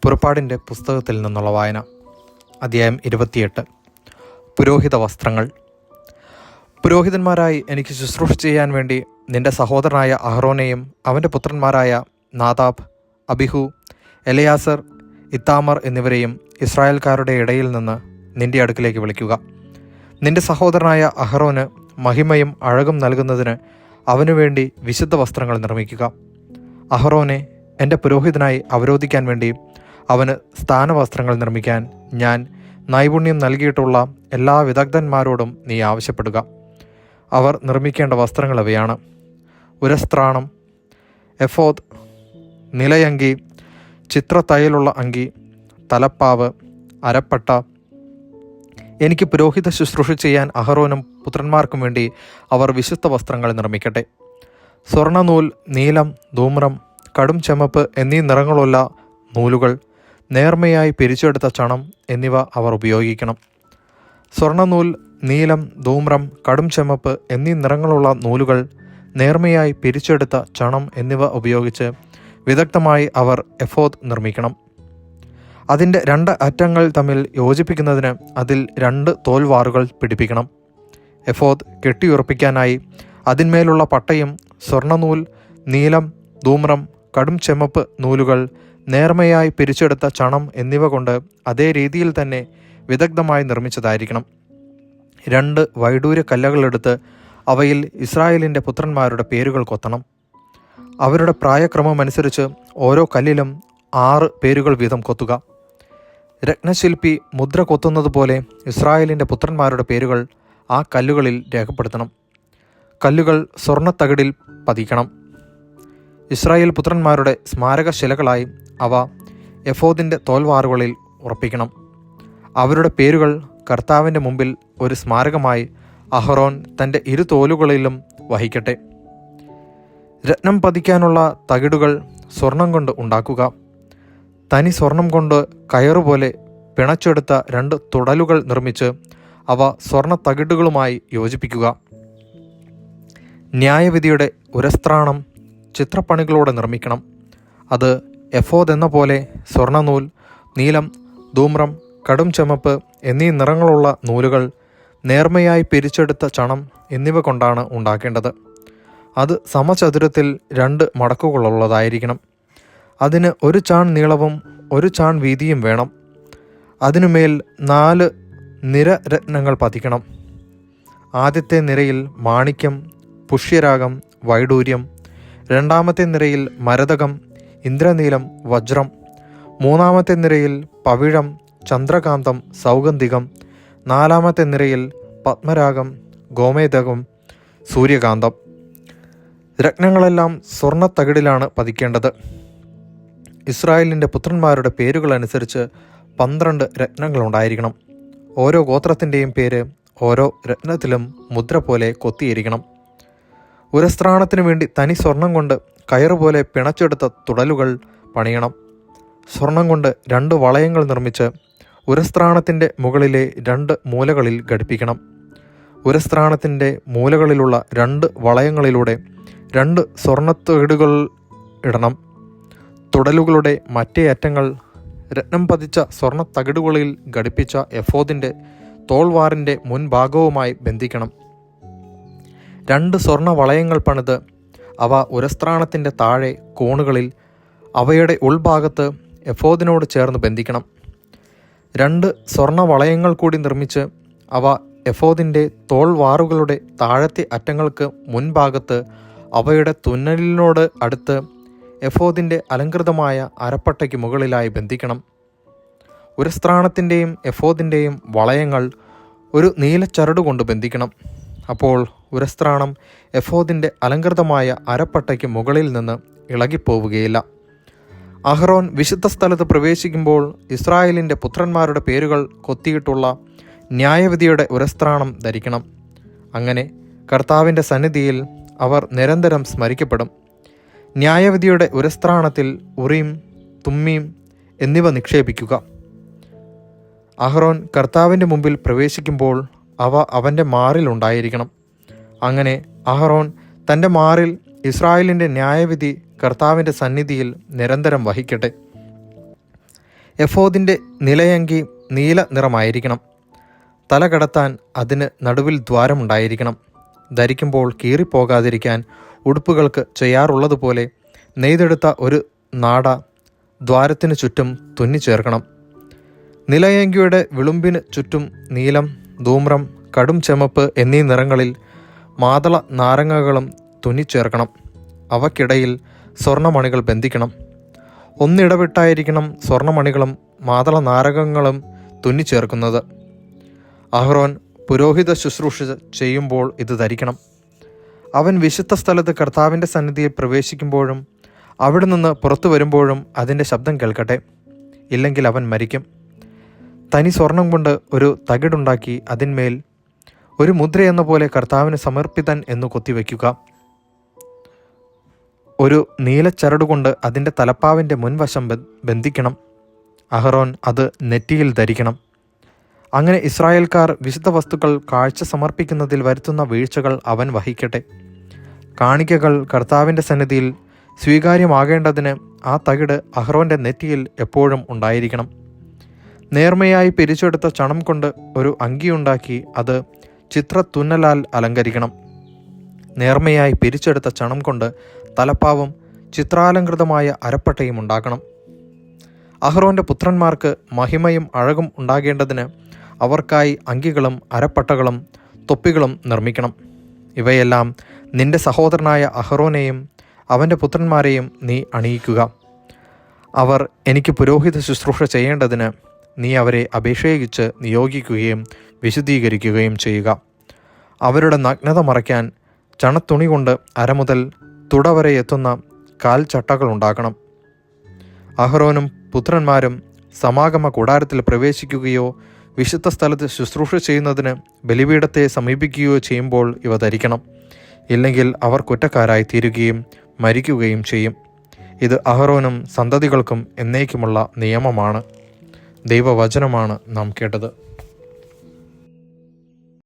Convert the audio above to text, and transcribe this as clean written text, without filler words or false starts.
പുറപ്പാടിൻ്റെ പുസ്തകത്തിൽ നിന്നുള്ള വായന. അധ്യായം 28. പുരോഹിത വസ്ത്രങ്ങൾ. പുരോഹിതന്മാരായി എനിക്ക് ശുശ്രൂഷ ചെയ്യാൻ വേണ്ടി നിന്റെ സഹോദരനായ അഹ്റോനെയും അവൻ്റെ പുത്രന്മാരായ നാദാബ്, അബിഹു, എലയാസർ, ഇത്താമർ എന്നിവരെയും ഇസ്രായേൽക്കാരുടെ ഇടയിൽ നിന്ന് നിന്റെ അടുക്കിലേക്ക് വിളിക്കുക. നിന്റെ സഹോദരനായ അഹ്റോന് മഹിമയും അഴകും നൽകുന്നതിന് അവനു വേണ്ടി വിശുദ്ധ വസ്ത്രങ്ങൾ നിർമ്മിക്കുക. അഹ്റോനെ എൻ്റെ പുരോഹിതനായി അവരോധിക്കാൻ വേണ്ടി അവന് സ്ഥാനവസ്ത്രങ്ങൾ നിർമ്മിക്കാൻ ഞാൻ നൈപുണ്യം നൽകിയിട്ടുള്ള എല്ലാ വിദഗ്ധന്മാരോടും നീ ആവശ്യപ്പെടുക. അവർ നിർമ്മിക്കേണ്ട വസ്ത്രങ്ങൾ ഇവയാണ്: ഉരസ്ത്രാണം, എഫോദ്, നിലയങ്കി, ചിത്രത്തയ്യലുള്ള അങ്കി, തലപ്പാവ്, അരപ്പട്ട. എനിക്ക് പുരോഹിത ശുശ്രൂഷ ചെയ്യാൻ അഹ്റോനും പുത്രന്മാർക്കും വേണ്ടി അവർ വിശുദ്ധ വസ്ത്രങ്ങൾ നിർമ്മിക്കട്ടെ. സ്വർണ്ണനൂൽ, നീലം, ധൂമ്രം, കടും ചെമപ്പ് എന്നീ നിറങ്ങളുള്ള നൂലുകൾ, നേർമയായി പിരിച്ചെടുത്ത ചണം എന്നിവ അവർ ഉപയോഗിക്കണം. സ്വർണ്ണനൂൽ, നീലം, ധൂമ്രം, കടും ചെമപ്പ് എന്നീ നിറങ്ങളുള്ള നൂലുകൾ, നേർമയായി പിരിച്ചെടുത്ത ചണം എന്നിവ ഉപയോഗിച്ച് വിദഗ്ധമായി അവർ എഫോദ് നിർമ്മിക്കണം. അതിൻ്റെ 2 അറ്റങ്ങൾ തമ്മിൽ യോജിപ്പിക്കുന്നതിന് അതിൽ 2 തോൽവാറുകൾ പിടിപ്പിക്കണം. എഫോദ് കെട്ടിയുറപ്പിക്കാനായി അതിന്മേലുള്ള പട്ടയും സ്വർണ്ണനൂൽ, നീലം, ധൂമ്രം, കടും ചെമപ്പ് നൂലുകൾ, നേർമയായി പിരിച്ചെടുത്ത ചണം എന്നിവ കൊണ്ട് അതേ രീതിയിൽ തന്നെ വിദഗ്ധമായി നിർമ്മിച്ചതായിരിക്കണം. 2 വൈഡൂര്യ കല്ലുകളെടുത്ത് അവയിൽ ഇസ്രായേലിൻ്റെ പുത്രന്മാരുടെ പേരുകൾ കൊത്തണം. അവരുടെ പ്രായക്രമമനുസരിച്ച് ഓരോ കല്ലിലും 6 പേരുകൾ വീതം കൊത്തുക. രത്നശില്പി മുദ്ര കൊത്തുന്നത് പോലെ ഇസ്രായേലിൻ്റെ പുത്രന്മാരുടെ പേരുകൾ ആ കല്ലുകളിൽ രേഖപ്പെടുത്തണം. കല്ലുകൾ സ്വർണ്ണത്തകിടിൽ പതിക്കണം. ഇസ്രായേൽ പുത്രന്മാരുടെ സ്മാരകശിലകളായി അവ എഫോദിൻ്റെ തോൽവാറുകളിൽ ഉറപ്പിക്കണം. അവരുടെ പേരുകൾ കർത്താവിൻ്റെ മുമ്പിൽ ഒരു സ്മാരകമായി അഹ്റോൻ തൻ്റെ 2 തോലുകളിലും വഹിക്കട്ടെ. രത്നം പതിക്കാനുള്ള തകിടുകൾ സ്വർണം കൊണ്ട് ഉണ്ടാക്കുക. തനി സ്വർണം കൊണ്ട് കയറുപോലെ പിണച്ചെടുത്ത 2 തുടലുകൾ നിർമ്മിച്ച് അവ സ്വർണ്ണ തകിടുകളുമായി യോജിപ്പിക്കുക. ന്യായവിധിയുടെ ഉരസ്ത്രാണം ചിത്രപ്പണികളോടെ നിർമ്മിക്കണം. അത് എഫോദ് എന്ന പോലെ സ്വർണ്ണനൂൽ, നീലം, ധൂമ്രം, കടും ചെമപ്പ് എന്നീ നിറങ്ങളുള്ള നൂലുകൾ, നേർമയായി പിരിച്ചെടുത്ത ചണം എന്നിവ കൊണ്ടാണ് ഉണ്ടാക്കേണ്ടത്. അത് സമചതുരത്തിൽ 2 മടക്കുകളുള്ളതായിരിക്കണം. അതിന് 1 ചാൺ നീളവും 1 ചാൺ വീതിയും വേണം. അതിനുമേൽ 4 നിരരത്നങ്ങൾ പതിക്കണം. ആദ്യത്തെ നിരയിൽ മാണിക്യം, പുഷ്യരാഗം, വൈഡൂര്യം. 2ാമത്തെ നിരയിൽ മരതകം, ഇന്ദ്രനീലം, വജ്രം. 3ാമത്തെ നിരയിൽ പവിഴം, ചന്ദ്രകാന്തം, സൗഗന്ധികം. 4ാമത്തെ നിരയിൽ പത്മരാഗം, ഗോമേതകം, സൂര്യകാന്തം. രത്നങ്ങളെല്ലാം സ്വർണ്ണത്തകിടിലാണ് പതിക്കേണ്ടത്. ഇസ്രായേലിൻ്റെ പുത്രന്മാരുടെ പേരുകളനുസരിച്ച് 12 രത്നങ്ങളുണ്ടായിരിക്കണം. ഓരോ ഗോത്രത്തിൻ്റെയും പേര് ഓരോ രത്നത്തിലും മുദ്ര പോലെ കൊത്തിയിരിക്കണം. ഉരസ്ത്രാണത്തിനു വേണ്ടി തനി സ്വർണം കൊണ്ട് കയറുപോലെ പിണച്ചെടുത്ത തുടലുകൾ പണിയണം. സ്വർണം കൊണ്ട് 2 വളയങ്ങൾ നിർമ്മിച്ച് ഉരസ്ത്രാണത്തിൻ്റെ മുകളിലെ 2 മൂലകളിൽ ഘടിപ്പിക്കണം. ഉരസ്ത്രാണത്തിൻ്റെ മൂലകളിലുള്ള 2 വളയങ്ങളിലൂടെ 2 സ്വർണ്ണത്തകിടുകൾ ഇടണം. തുടലുകളുടെ മറ്റേ അറ്റങ്ങൾ രത്നം പതിച്ച സ്വർണ്ണ തകിടുകളിൽ ഘടിപ്പിച്ച എഫോദിൻ്റെ തോൾവാറിൻ്റെ മുൻഭാഗവുമായി ബന്ധിക്കണം. 2 സ്വർണ്ണ വളയങ്ങൾ പണിത് അവ ഉരസ്ത്രാണത്തിൻ്റെ താഴെ കോണുകളിൽ അവയുടെ ഉൾഭാഗത്ത് എഫോദിനോട് ചേർന്ന് ബന്ധിക്കണം. 2 സ്വർണ്ണ വളയങ്ങൾ കൂടി നിർമ്മിച്ച് അവ എഫോദിൻ്റെ തോൾവാറുകളുടെ താഴത്തെ അറ്റങ്ങൾക്ക് മുൻഭാഗത്ത് അവയുടെ തുന്നലിനോട് അടുത്ത് എഫോദിൻ്റെ അലങ്കൃതമായ അരപ്പട്ടയ്ക്ക് മുകളിലായി ബന്ധിക്കണം. ഉരസ്ത്രാണത്തിൻ്റെയും എഫോദിൻ്റെയും വളയങ്ങൾ ഒരു നീലച്ചരട് കൊണ്ട് ബന്ധിക്കണം. അപ്പോൾ ഉരസ്ത്രാണം എഫോദിൻ്റെ അലങ്കൃതമായ അരപ്പട്ടയ്ക്ക് മുകളിൽ നിന്ന് ഇളകിപ്പോവുകയില്ല. അഹ്റോൻ വിശുദ്ധ സ്ഥലത്ത് പ്രവേശിക്കുമ്പോൾ ഇസ്രായേലിൻ്റെ പുത്രന്മാരുടെ പേരുകൾ കൊത്തിയിട്ടുള്ള ന്യായവിധിയുടെ ഉരസ്ത്രാണം ധരിക്കണം. അങ്ങനെ കർത്താവിൻ്റെ സന്നിധിയിൽ അവർ നിരന്തരം സ്മരിക്കപ്പെടും. ന്യായവിധിയുടെ ഉരസ്ത്രാണത്തിൽ ഉറീം, തുമ്മീം എന്നിവ നിക്ഷേപിക്കുക. അഹ്റോൻ കർത്താവിൻ്റെ മുമ്പിൽ പ്രവേശിക്കുമ്പോൾ അവ അവൻ്റെ മാറിലുണ്ടായിരിക്കണം. അങ്ങനെ അഹ്റോൻ തൻ്റെ മാറിൽ ഇസ്രായേലിൻ്റെ ന്യായവിധി കർത്താവിൻ്റെ സന്നിധിയിൽ നിരന്തരം വഹിക്കട്ടെ. എഫോദിൻ്റെ നിലയങ്കി നീല നിറമായിരിക്കണം. തല കടത്താൻ അതിന് നടുവിൽ ദ്വാരമുണ്ടായിരിക്കണം. ധരിക്കുമ്പോൾ കീറിപ്പോകാതിരിക്കാൻ ഉടുപ്പുകൾക്ക് ചെയ്യാറുള്ളതുപോലെ നെയ്തെടുത്ത ഒരു നാട ദ്വാരത്തിന് ചുറ്റും തുന്നിച്ചേർക്കണം. നിലയങ്കിയുടെ വിളുമ്പിന് ചുറ്റും നീലം, ധൂമ്രം, കടും ചെമപ്പ് എന്നീ നിറങ്ങളിൽ മാതള നാരങ്ങകളും തുന്നിച്ചേർക്കണം. അവയ്ക്കിടയിൽ സ്വർണ്ണമണികൾ ബന്ധിക്കണം. ഒന്നിടവിട്ടായിരിക്കണം സ്വർണ്ണമണികളും മാതള നാരകങ്ങളും തുന്നിച്ചേർക്കുന്നത്. അഹ്റോൻ പുരോഹിത ശുശ്രൂഷ ചെയ്യുമ്പോൾ ഇത് ധരിക്കണം. അവൻ വിശുദ്ധ സ്ഥലത്ത് കർത്താവിൻ്റെ സന്നിധിയിൽ പ്രവേശിക്കുമ്പോഴും അവിടെ നിന്ന് പുറത്തു വരുമ്പോഴും അതിൻ്റെ ശബ്ദം കേൾക്കട്ടെ. ഇല്ലെങ്കിൽ അവൻ മരിക്കും. തനി സ്വർണം കൊണ്ട് ഒരു തകിടുണ്ടാക്കി അതിന്മേൽ ഒരു മുദ്രയെന്ന പോലെ കർത്താവിന് സമർപ്പിതൻ എന്ന് കൊത്തിവെക്കുക. ഒരു നീലച്ചരടുകൊണ്ട് അതിൻ്റെ തലപ്പാവിൻ്റെ മുൻവശം ബന്ധിക്കണം. അഹ്റോൻ അത് നെറ്റിയിൽ ധരിക്കണം. അങ്ങനെ ഇസ്രായേൽക്കാർ വിശുദ്ധ വസ്തുക്കൾ കാഴ്ച സമർപ്പിക്കുന്നതിൽ വരുത്തുന്ന വീഴ്ചകൾ അവൻ വഹിക്കട്ടെ. കാണിക്കകൾ കർത്താവിൻ്റെ സന്നിധിയിൽ സ്വീകാര്യമാകേണ്ടതിന് ആ തകിട് അഹ്റോൻ്റെ നെറ്റിയിൽ എപ്പോഴും ഉണ്ടായിരിക്കണം. നേർമയായി പിരിച്ചെടുത്ത ചണം കൊണ്ട് ഒരു അങ്കിയുണ്ടാക്കി അത് ചിത്രത്തുന്നലാൽ അലങ്കരിക്കണം. നേർമയായി പിരിച്ചെടുത്ത ചണം കൊണ്ട് തലപ്പാവും ചിത്രാലങ്കൃതമായ അരപ്പട്ടയും ഉണ്ടാക്കണം. അഹ്റോൻ്റെ പുത്രന്മാർക്ക് മഹിമയും അഴകും ഉണ്ടാകേണ്ടതിന് അവർക്കായി അങ്കികളും അരപ്പട്ടകളും തൊപ്പികളും നിർമ്മിക്കണം. ഇവയെല്ലാം നിന്റെ സഹോദരനായ അഹ്റോനെയും അവൻ്റെ പുത്രന്മാരെയും നീ അണിയിക്കുക. അവർ എനിക്ക് പുരോഹിത ശുശ്രൂഷ ചെയ്യേണ്ടതിന് നീ അവരെ അഭിഷേകിച്ച് നിയോഗിക്കുകയും വിശുദ്ധീകരിക്കുകയും ചെയ്യുക. അവരുടെ നഗ്നത മറയ്ക്കാൻ ചണത്തുണി കൊണ്ട് അരമുതൽ തുടവരെ എത്തുന്ന കാൽച്ചട്ടകൾ ഉണ്ടാക്കണം. അഹ്റോനും പുത്രന്മാരും സമാഗമ കൂടാരത്തിൽ പ്രവേശിക്കുകയോ വിശുദ്ധ സ്ഥലത്ത് ശുശ്രൂഷ ചെയ്യുന്നതിന് ബലിപീഠത്തെ സമീപിക്കുകയോ ചെയ്യുമ്പോൾ ഇവ ധരിക്കണം. ഇല്ലെങ്കിൽ അവർ കുറ്റക്കാരായി തീരുകയും മരിക്കുകയും ചെയ്യും. ഇത് അഹ്റോനും സന്തതികൾക്കും എന്നേക്കുമുള്ള നിയമമാണ്. ദൈവവചനമാണ് നാം കേട്ടത്.